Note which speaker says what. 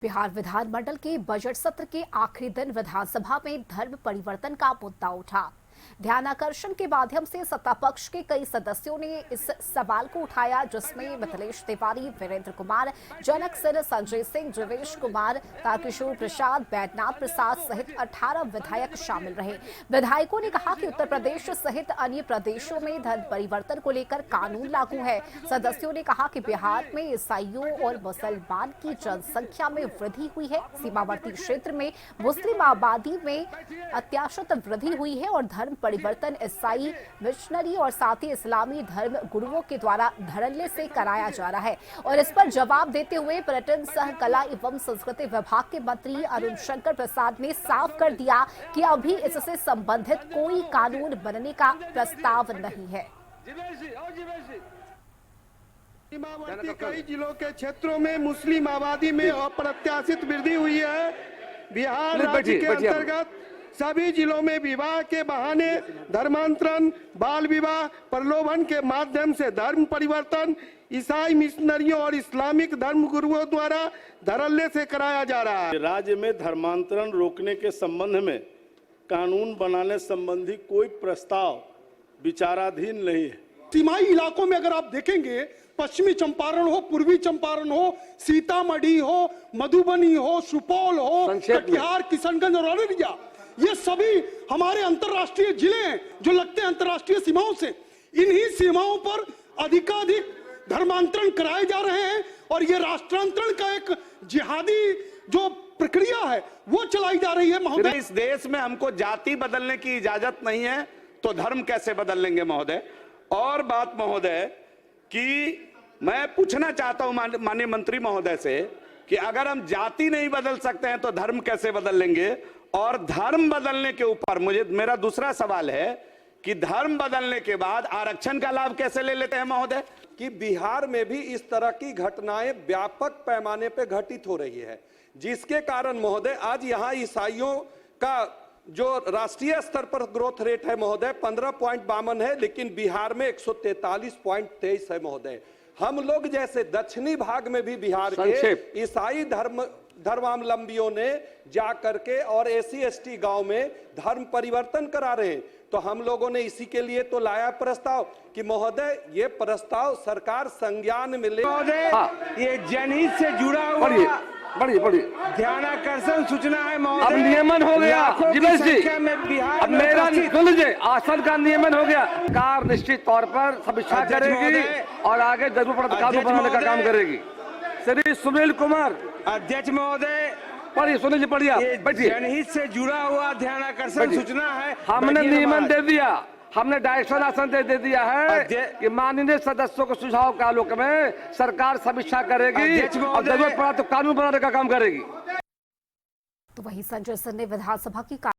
Speaker 1: बिहार विधानमंडल के बजट सत्र के आखिरी दिन विधानसभा में धर्म परिवर्तन का मुद्दा उठा। ध्यानाकर्षण के माध्यम से सत्ता पक्ष के कई सदस्यों ने इस सवाल को उठाया, जिसमें मिथिलेश तिवारी, वीरेंद्र कुमार, जनक सिंह, संजय सिंह, जीवेश कुमार, तारकिशोर प्रसाद, बैद्यनाथ प्रसाद सहित 18 विधायक शामिल रहे। विधायकों ने कहा कि उत्तर प्रदेश सहित अन्य प्रदेशों में धर्म परिवर्तन को लेकर कानून लागू है। सदस्यों ने कहा कि बिहार में ईसाइयों और मुसलमान की जनसंख्या में वृद्धि हुई है, सीमावर्ती क्षेत्र में मुस्लिम आबादी में अत्याशत वृद्धि हुई है और धर्म परिवर्तन ईसाई मिशनरी और साथ ही इस्लामी धर्म गुरुओं के द्वारा धड़ल्ले से कराया जा रहा है। और इस पर जवाब देते हुए पर्यटन सह कला एवं संस्कृति विभाग के मंत्री अरुण शंकर प्रसाद ने साफ कर दिया कि अभी इससे संबंधित कोई कानून बनने का प्रस्ताव नहीं है।
Speaker 2: सीमावर्ती कई जिलों के क्षेत्रों में मुस्लिम आबादी में अप्रत्याशित वृद्धि हुई है। बिहार राज्य के अंतर्गत सभी जिलों में विवाह के बहाने धर्मांतरण, बाल विवाह, प्रलोभन के माध्यम से धर्म परिवर्तन ईसाई मिशनरियों और इस्लामिक धर्म गुरुओं द्वारा धड़ल्ले से कराया जा रहा है।
Speaker 3: राज्य में धर्मांतरण रोकने के संबंध में कानून बनाने संबंधी कोई प्रस्ताव विचाराधीन नहीं है।
Speaker 4: सीमाई इलाकों में अगर आप देखेंगे, पश्चिमी चंपारण हो, पूर्वी चंपारण हो, सीतामढ़ी हो, मधुबनी हो, सुपौल हो, कटिहार, किशनगंज और अररिया, ये सभी हमारे अंतर्राष्ट्रीय जिले हैं जो लगते हैं अंतर्राष्ट्रीय सीमाओं से। इन्हीं सीमाओं पर अधिकाधिक धर्मांतरण कराए जा रहे हैं और ये राष्ट्रांतरण का एक जिहादी जो प्रक्रिया है वो चलाई जा रही है। महोदय,
Speaker 5: इस देश में हमको जाति बदलने की इजाजत नहीं है तो धर्म कैसे बदल लेंगे महोदय। और बात महोदय कि मैं पूछना चाहता हूं माननीय मंत्री महोदय से कि अगर हम जाति नहीं बदल सकते हैं तो धर्म कैसे बदल लेंगे। और धर्म बदलने के ऊपर मेरा दूसरा सवाल है कि धर्म बदलने के बाद आरक्षण का लाभ कैसे ले लेते हैं महोदय।
Speaker 6: कि बिहार में भी इस तरह की घटनाएं व्यापक पैमाने पर घटित हो रही है, जिसके कारण महोदय आज यहाँ ईसाइयों का जो राष्ट्रीय स्तर पर ग्रोथ रेट है महोदय 15.52 है, लेकिन बिहार में 143.23 है महोदय। हम लोग जैसे दक्षिणी भाग में भी बिहार के ईसाई धर्मावलंबियों ने जा करके और SC/ST गांव में धर्म परिवर्तन करा रहे हैं। तो हम लोगों ने इसी के लिए तो लाया प्रस्ताव कि महोदय ये प्रस्ताव सरकार संज्ञान में ले।
Speaker 5: महोदय ये जनहित से जुड़ा हुआ
Speaker 7: बड़ी
Speaker 5: ध्यानाकर्षण सूचना है महोदय।
Speaker 7: अब नियमन हो गया जीवेश जी, अब मेरा सुन लीजिए, आसन का नियमन हो गया। सरकार निश्चित तौर पर समीक्षा करेगी और आगे जरूर पड़े कानून बनाने का काम करेगी। श्री सुनील कुमार
Speaker 5: अध्यक्ष महोदय,
Speaker 7: पढ़िए सुनील जी, पढ़िए बैठिए।
Speaker 5: जनहित से जुड़ा हुआ ध्यानाकर्षण सूचना है।
Speaker 7: हमने नियमन दे दिया, हमने डायरेक्शन आसन दे दिया है कि माननीय सदस्यों के सुझाव के आलोक में सरकार समीक्षा करेगी और जरूरत पड़ा तो कानून बनाने का काम करेगी।
Speaker 1: तो वहीं संजय सिंह ने विधानसभा की